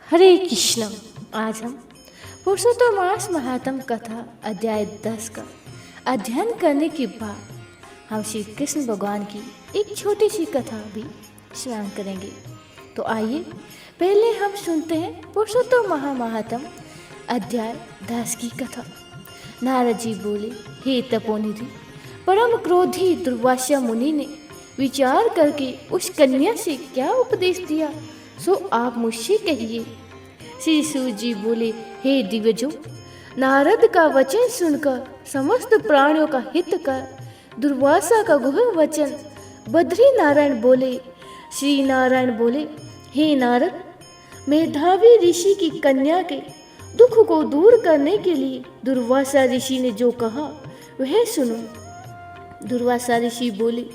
हरे कृष्ण। आज हम पुरुषोत्तम मास महात्म कथा अध्याय 10 का अध्ययन करने के बाद हम श्री कृष्ण भगवान की एक छोटी सी कथा भी श्रवण करेंगे। तो आइए पहले हम सुनते हैं पुरुषोत्तम महात्म अध्याय 10 की कथा। नारद जी बोले, हे तपोनिधि, परम क्रोधी दुर्वासा मुनि ने विचार करके उस कन्या से क्या उपदेश दिया, सो आप मुझसे कहिए। श्री सूत जी बोले, हे दिव्यजो, नारद का वचन सुनकर समस्त प्राणियों का हित कर दुर्वासा का गुह वचन बद्री नारायण बोले। श्री नारायण बोले, हे नारद, मेधावी ऋषि की कन्या के दुख को दूर करने के लिए दुर्वासा ऋषि ने जो कहा वह सुनो। दुर्वासा ऋषि बोले,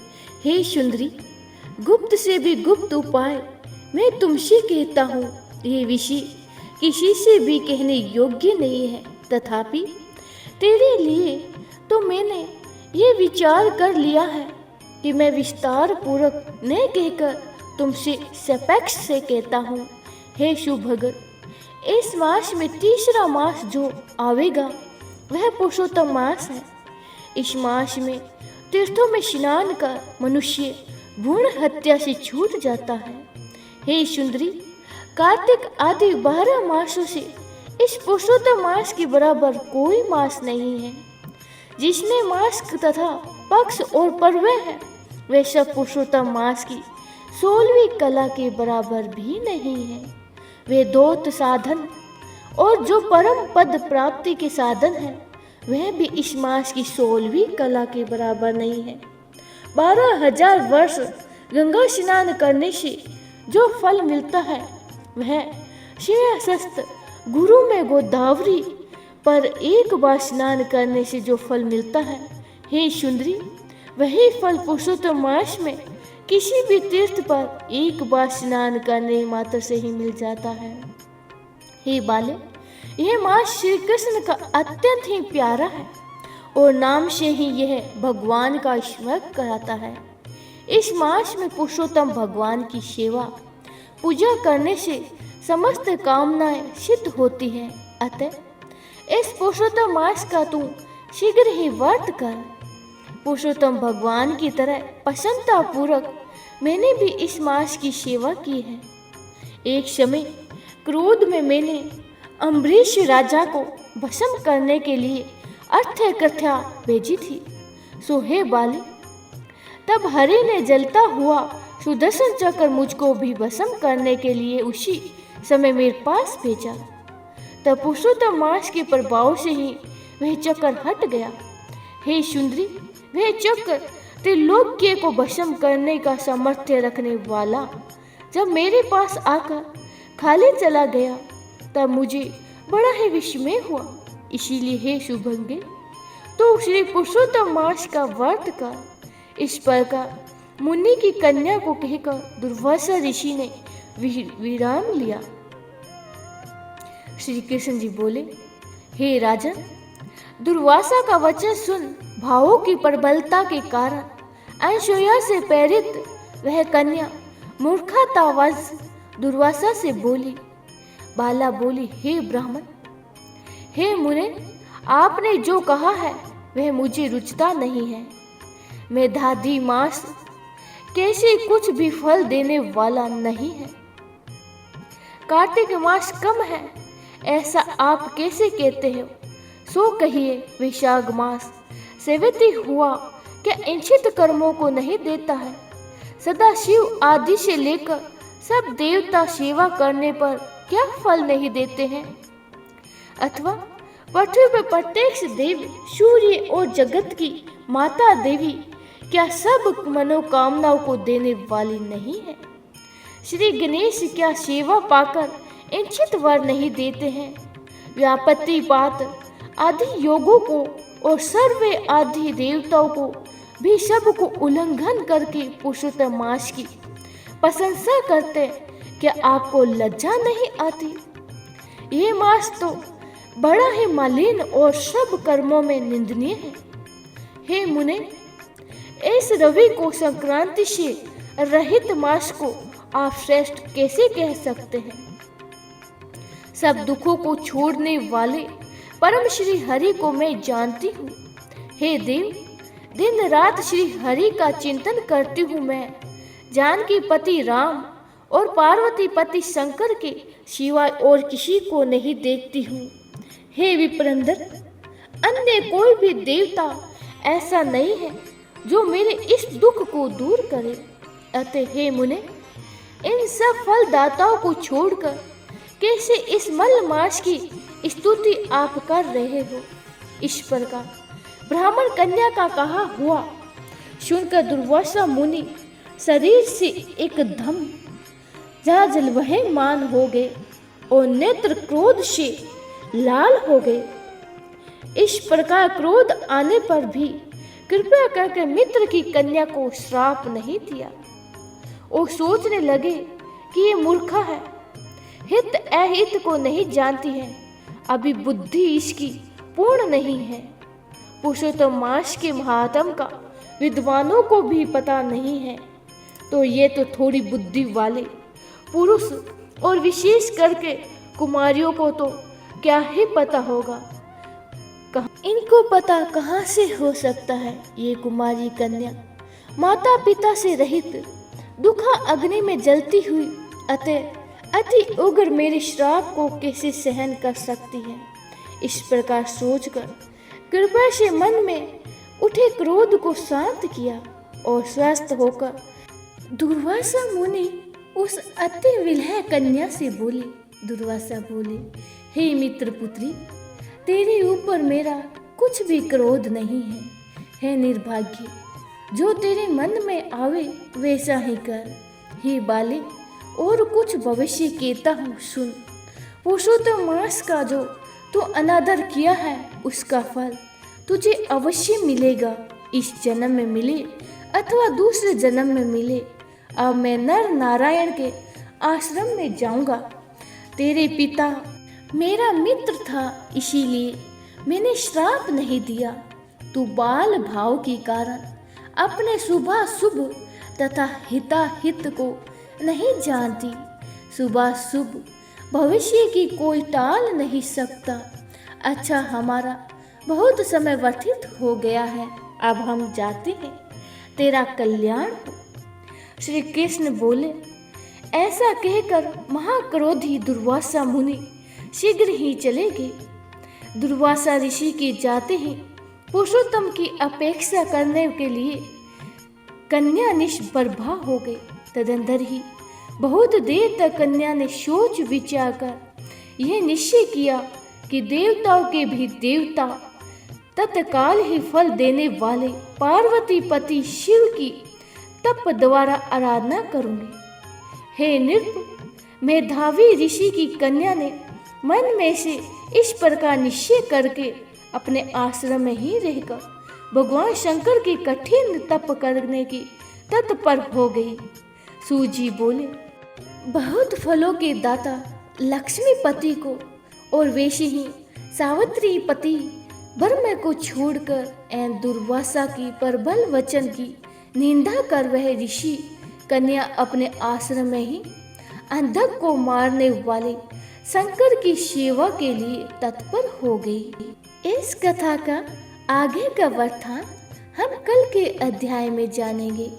हे सुंदरी, गुप्त से भी गुप्त उपाय मैं तुमसे कहता हूँ। ये विषय किसी से भी कहने योग्य नहीं है, तथापि तेरे लिए तो मैंने ये विचार कर लिया है कि मैं विस्तार पूर्वक न कहकर तुमसे सपक्ष से कहता हूँ। हे सुभगत, इस मास में तीसरा मास जो आवेगा वह पुरुषोत्तम मास है। इस मास में तीर्थों में स्नान कर मनुष्य भ्रूण हत्या से छूट जाता है। हे सुंदरी, कार्तिक आदि 12 मासों से इस पुरुषोत्तम मास के बराबर कोई मास नहीं है। जिसमें मास तथा पक्ष और पर्व है, वे सब पुरुषोत्तम मास की 16वीं कला के बराबर भी नहीं है। वे दोत साधन और जो परम पद प्राप्ति के साधन है, वह भी इस मास की 16वीं कला के बराबर नहीं है। 12,000 वर्ष गंगा स्नान करने से जो फल मिलता है, वह श्रेयस्थ गुरु में गोदावरी पर एक बार स्नान करने से जो फल मिलता है, हे सुंदरी, वही फल पुरुषोत्तम मास में किसी भी तीर्थ पर एक बार स्नान करने मात्र से ही मिल जाता है। हे बाले, यह मास श्री कृष्ण का अत्यंत ही प्यारा है और नाम से ही यह भगवान का स्मरण कराता है। इस मास में पुरुषोत्तम भगवान की सेवा पूजा करने से समस्त कामनाएं सिद्ध होती हैं। अतः इस पुरुषोत्तम मास का तू शीघ्र ही व्रत कर। पुरुषोत्तम भगवान की तरह प्रसन्नता पूर्वक मैंने भी इस मास की सेवा की है। एक समय क्रोध में मैंने अम्बरीश राजा को भस्म करने के लिए अर्थ कथ्या भेजी थी। सो हे बाले, तब हरि ने जलता हुआ सुदर्शन चक्र मुझको भी भस्म करने के लिए उसी समय मेरे पास भेजा। तब पुरुषोत्तम मास के प्रभाव से ही वह चक्र हट गया। हे सुंदरी, वह चक्र त्रिलोक्य को भस्म करने का सामर्थ्य रखने वाला जब मेरे पास आकर खाली चला गया, तब मुझे बड़ा ही विस्मय हुआ। इसीलिए हे शुभंगे, तो श्री पुरुषोत्तम मास का व्रत कर। इस प्रकार मुनि की कन्या को कहकर दुर्वासा ऋषि ने विराम लिया। श्री कृष्ण जी बोले, हे राजन, दुर्वासा का वचन सुन भावों की प्रबलता के कारण अनसूया से प्रेरित वह कन्या मूर्खतावश दुर्वासा से बोली। बाला बोली, हे ब्राह्मण, हे मुने, आपने जो कहा है वह मुझे रुचता नहीं है। मेधादी मास कैसे कुछ भी फल देने वाला नहीं है। कार्तिक मास कम है ऐसा आप कैसे कहते हो? सो कहिए, वैशाख मास सेवती हुआ क्या इंचित कर्मों को नहीं देता है? सदा शिव आदि से लेकर सब देवता सेवा करने पर क्या फल नहीं देते हैं? अथवा पृथ्वी पर प्रत्यक्ष देवी सूर्य और जगत की माता देवी क्या सब मनोकामनाओं को देने वाली नहीं है? श्री गणेश क्या सेवा पाकर इच्छित वर नहीं देते हैं? व्यापत्ति पात आदि योगों को और सर्वे आदि देवताओं को भी सबको उल्लंघन करके पुरुषोत्तम मास की प्रशंसा करते, क्या आपको लज्जा नहीं आती? ये मास तो बड़ा ही मलिन और सब कर्मों में निंदनीय है। हे मुने, इस रवि को संक्रांति से रहित मास को आप श्रेष्ठ कैसे कह सकते हैं? सब दुखों को छोड़ने वाले परम श्री हरि को मैं जानती हूँ। हे देव, दिन रात श्री हरि का चिंतन करती हूँ मैं। जानकी पति राम और पार्वती पति शंकर के सिवाय और किसी को नहीं देखती हूँ। हे विप्रंदर, अन्य कोई भी देवता ऐसा नहीं है जो मेरे इस दुख को दूर करे। अतः हे मुने, इन सब फलदाताओं को छोड़कर कैसे इस मलमास की स्तुति आप कर रहे हो? इस प्रकार ब्राह्मण कन्या का कहा हुआ सुनकर दुर्वासा मुनि शरीर से एकदम जाजलवहमान हो गए और नेत्र क्रोध से लाल हो गए। इस प्रकार क्रोध आने पर भी कृपया करके मित्र की कन्या को श्राप नहीं दिया। वो सोचने लगे कि ये मूर्खा है, हित अहित को नहीं जानती है, अभी बुद्धि इसकी पूर्ण नहीं है। पुरुषोत्तम मास के महात्म का विद्वानों को भी पता नहीं है, तो ये तो थोड़ी बुद्धि वाले पुरुष और विशेष करके कुमारियों को तो क्या ही पता होगा। इनको पता कहाँ से हो सकता है? ये कुमारी कन्या माता पिता से रहित दुखा अग्नि में जलती हुई अतः अति उग्र मेरे श्राप को कैसे सहन कर सकती है? इस प्रकार सोचकर कृपा से मन में उठे क्रोध को शांत किया और स्वस्थ होकर दुर्वासा मुनि उस अति विलह कन्या से बोले। दुर्वासा बोले, हे मित्र पुत्री, तेरे ऊपर मेरा कुछ भी क्रोध नहीं है। हे निर्भाग्य, जो तेरे मन में आवे वैसा ही कर। हे बाले, और कुछ भविष्य कहता हूँ सुन। पुरुषोत्तम मास का जो तू अनादर किया है उसका फल तुझे अवश्य मिलेगा, इस जन्म में मिले अथवा दूसरे जन्म में मिले। अब मैं नर नारायण के आश्रम में जाऊंगा। तेरे पिता मेरा मित्र था, इसीलिए मैंने श्राप नहीं दिया। तू बाल भाव के कारण अपने शुभाशुभ तथा हिताहित को नहीं जानती। शुभाशुभ भविष्य की कोई टाल नहीं सकता। अच्छा, हमारा बहुत समय व्यतीत हो गया है, अब हम जाते हैं, तेरा कल्याण हो। श्री कृष्ण बोले। ऐसा कहकर महाक्रोधी दुर्वासा मुनि शीघ्र ही चले गए। दुर्वासा ऋषि के जाते ही पुरुषोत्तम की अपेक्षा करने के लिए कन्या निष्प्रभा हो गई। तदंतर ही बहुत देर तक कन्या ने सोच विचार कर यह निश्चय किया कि देवताओं के भी देवता तत्काल ही फल देने वाले पार्वती पति शिव की तप द्वारा आराधना करूंगी। हे नृप, मेधावी ऋषि की कन्या ने मन में से इस प्रकार निश्चय करके अपने आश्रम में ही रहकर भगवान शंकर की कठिन तप करने की तत्पर हो गई। सूजी बोले, बहुत फलों के दाता लक्ष्मीपति को और वैसे ही सावित्री पति ब्रह्म को छोड़कर एवं दुर्वासा की प्रबल वचन की निंदा कर वह ऋषि कन्या अपने आश्रम में ही अंधक को मारने वाले शंकर की सेवा के लिए तत्पर हो गई। इस कथा का आगे का वर्तांत हम कल के अध्याय में जानेंगे।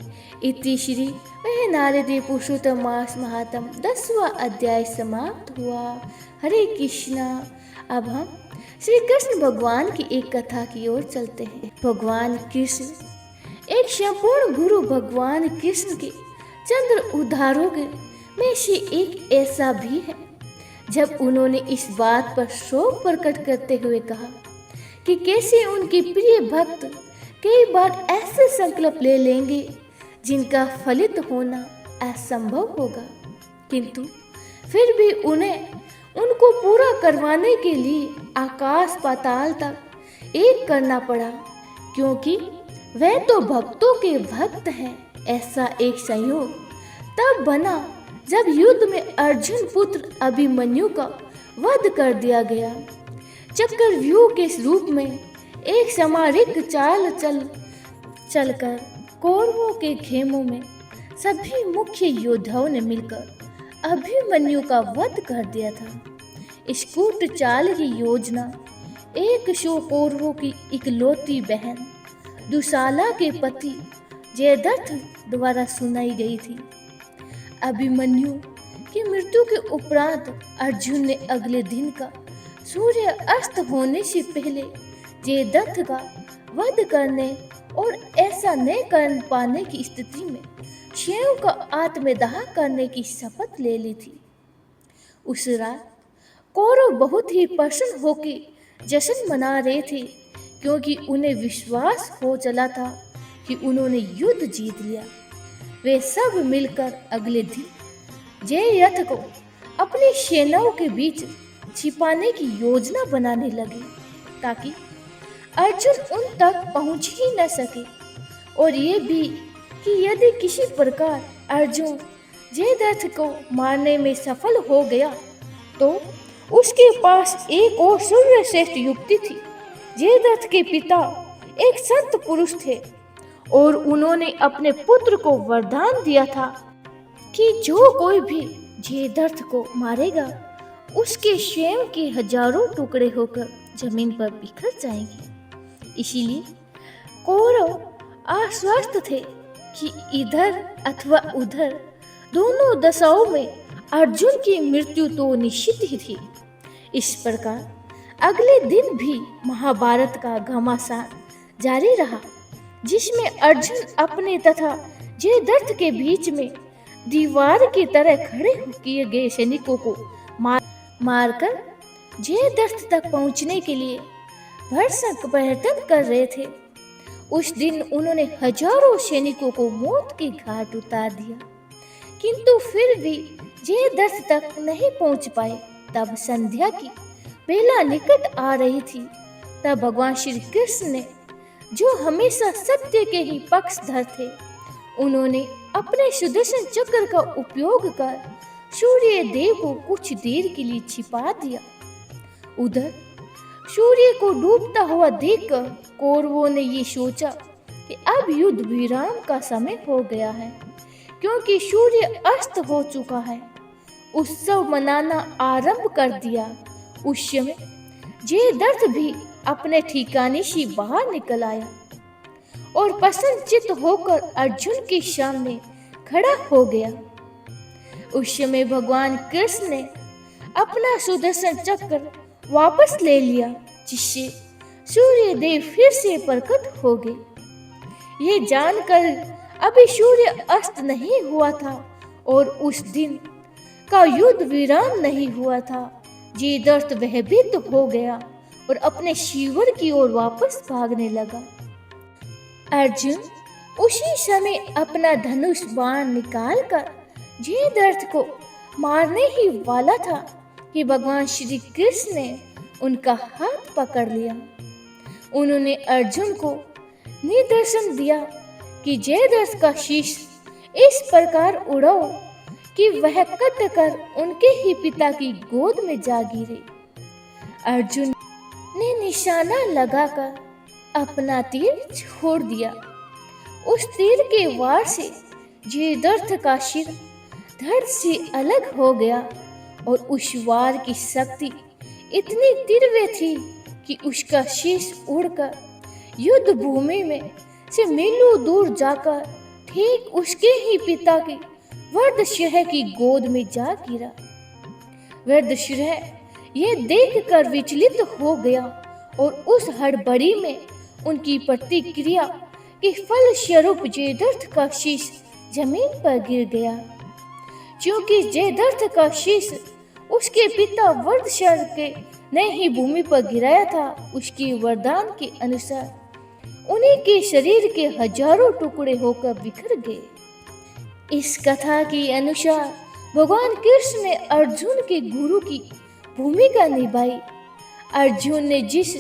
इति श्री वह नारदे पुरुषोत्तम मास महात्म 10वां अध्याय समाप्त हुआ। हरे कृष्णा। अब हम श्री कृष्ण भगवान की एक कथा की ओर चलते हैं। भगवान कृष्ण एक संपूर्ण गुरु भगवान कृष्ण के चंद्र उद्धारों में से एक ऐसा भी है। जब उन्होंने इस बात पर शोक प्रकट करते हुए कहा कि कैसे उनके प्रिय भक्त कई बार ऐसे संकल्प ले लेंगे जिनका फलित होना असंभव होगा, किंतु फिर भी उनको पूरा करवाने के लिए आकाश पाताल तक एक करना पड़ा, क्योंकि वह तो भक्तों के भक्त हैं। ऐसा एक संयोग तब बना जब युद्ध में अर्जुन पुत्र अभिमन्यु का वध कर दिया गया। चक्रव्यूह के रूप में एक सामरिक चाल चलकर कौरवों के खेमों में सभी मुख्य योद्धाओं ने मिलकर अभिमन्यु का वध कर दिया था। स्कूट चाल की योजना, एक शो कौरवों की इकलौती बहन दुशाला के पति जयद्रथ द्वारा सुनाई गई थी। अभिमन्यु की मृत्यु के उपरांत अर्जुन ने अगले दिन का सूर्य अस्त होने से पहले जयद्रथ का वध करने और ऐसा न कर पाने की स्थिति में स्वयं का आत्मदाह करने की शपथ ले ली थी। उस रात कौरव बहुत ही प्रसन्न होकर जश्न मना रहे थे, क्योंकि उन्हें विश्वास हो चला था कि उन्होंने युद्ध जीत लिया। वे सब मिलकर अगले दिन जयद्रथ को अपनी सेनाओं के बीच छिपाने की योजना बनाने लगे, ताकि अर्जुन उन तक पहुंच ही न सके, और ये भी कि यदि किसी प्रकार अर्जुन जयद्रथ को मारने में सफल हो गया तो उसके पास एक और सर्वश्रेष्ठ युक्ति थी। जयद्रथ के पिता एक संत पुरुष थे और उन्होंने अपने पुत्र को वरदान दिया था कि जो कोई भी जयद्रथ को मारेगा उसके स्वयं के हजारों टुकड़े होकर जमीन पर बिखर जाएंगे। इसीलिए कौरव आश्वस्त थे कि इधर अथवा उधर दोनों दशाओं में अर्जुन की मृत्यु तो निश्चित ही थी। इस प्रकार अगले दिन भी महाभारत का घमासान जारी रहा, जिसमें अर्जुन अपने तथा जयद्रथ के बीच में दीवार की तरह खड़े किए गए सैनिकों को मारकर जयद्रथ तक पहुंचने के लिए भरसक प्रयत्न कर रहे थे। उस दिन उन्होंने हजारों सैनिकों को मौत के घाट उतार दिया, किंतु फिर भी जयद्रथ तक नहीं पहुंच पाए। तब संध्या की बेला निकट आ रही थी। तब भगवान श्री कृष्ण ने, जो हमेशा सत्य के ही पक्षधर थे, उन्होंने अपने सुदर्शन चक्र का उपयोग कर सूर्य देव को कुछ देर के लिए छिपा दिया। उधर सूर्य को डूबता हुआ देखकर कौरवों ने ये सोचा कि अब युद्ध विराम का समय हो गया है, क्योंकि सूर्य अस्त हो चुका है। उत्सव मनाना आरंभ कर दिया। उस समय जयद्रथ भी अपने ठिकाने से बाहर निकल आया और प्रसन्नचित्त होकर अर्जुन के सामने खड़ा हो गया। उस समय भगवान कृष्ण ने अपना सुदर्शन चक्र वापस ले लिया, जिससे सूर्य देव फिर से प्रकट हो गए। ये जानकर अभी सूर्य अस्त नहीं हुआ था और उस दिन का युद्ध विराम नहीं हुआ था, जयद्रथ भयभीत हो गया और अपने शिविर की ओर वापस भागने लगा। अर्जुन उसी समय अपना धनुष बाण निकालकर जयद्रथ को मारने ही वाला था कि भगवान श्री कृष्ण ने उनका हाथ पकड़ लिया। उन्होंने अर्जुन को निर्देशन दिया कि जयद्रथ का शीश इस प्रकार उड़ाओ कि वह कट कर उनके ही पिता की गोद में जा गिरे। अर्जुन ने निशाना लगाकर अपना तीर छोड़ दिया। उस तीर के वार से जयद्रथ का सिर धड़ से अलग हो गया और उस वार की शक्ति इतनी तीव्र थी कि उसका शीश उड़कर युद्ध भूमि में से मीलों दूर जाकर ठीक उसके ही पिता की वृद्धशह की गोद में जा गिरा। वृद्धशह ये देखकर विचलित हो गया और उस हड़बड़ी में उनकी प्रतिक्रिया के फलस्वरूप जयद्रथ का शीश जमीन पर गिर गया। क्योंकि जयद्रथ का शीश उसके पिता वृद्धशह के ने ही भूमि पर गिराया था, उसके वरदान के अनुसार उन्हीं के शरीर के हजारों टुकड़े होकर बिखर गए। इस कथा के अनुसार भगवान कृष्ण ने अर्जुन के गुरु की भूमिका निभाई। अर्जुन ने जिस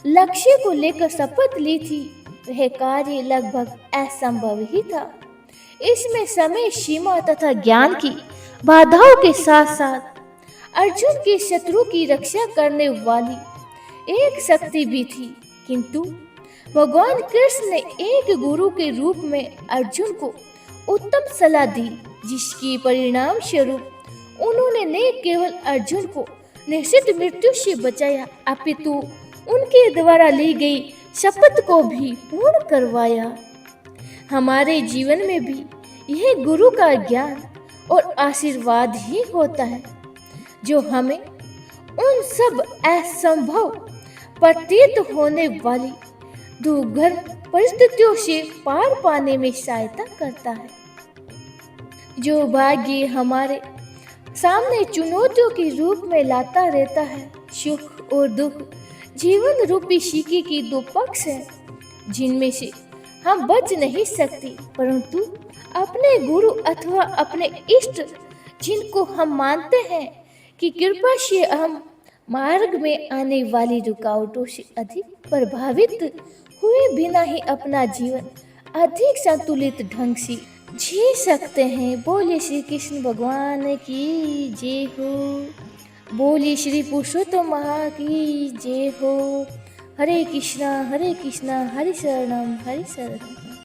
लक्ष्य को लेकर शपथ ली थी वह कार्य लगभग असंभव ही था। इसमें समय सीमा तथा ज्ञान की बाधाओं के साथ साथ अर्जुन के शत्रु की रक्षा करने वाली एक शक्ति भी थी, किंतु भगवान कृष्ण ने एक गुरु के रूप में अर्जुन को उत्तम सलाह दी, जिसके परिणाम स्वरूप उन्होंने न केवल अर्जुन को निश्चित मृत्यु से बचाया, अपितु उनके द्वारा ली गई शपथ को भी पूर्ण करवाया। हमारे जीवन में भी यह गुरु का ज्ञान और आशीर्वाद ही होता है जो हमें उन सब असंभव प्रतीत होने वाली दुर्गम परिस्थितियों से पार पाने में सहायता करता है। जो भाग्य हमारे सामने चुनौतियों के रूप में लाता रहता है, सुख और दुख जीवन रूपी सिक्के की दो पक्ष हैं, जिनमें से हम बच नहीं सकते, परंतु अपने गुरु अथवा अपने इष्ट जिनको हम मानते हैं कि कृपा से हम मार्ग में आने वाली रुकावटों से अधिक प्रभावित हुए बिना ही अपना जीवन अधिक संतुलित ढंग से जी सकते हैं। बोले श्री कृष्ण भगवान की जय हो। बोले श्री पुरुषोत्तम महा की जय हो। हरे कृष्णा हरे शरणम हरे शरणम।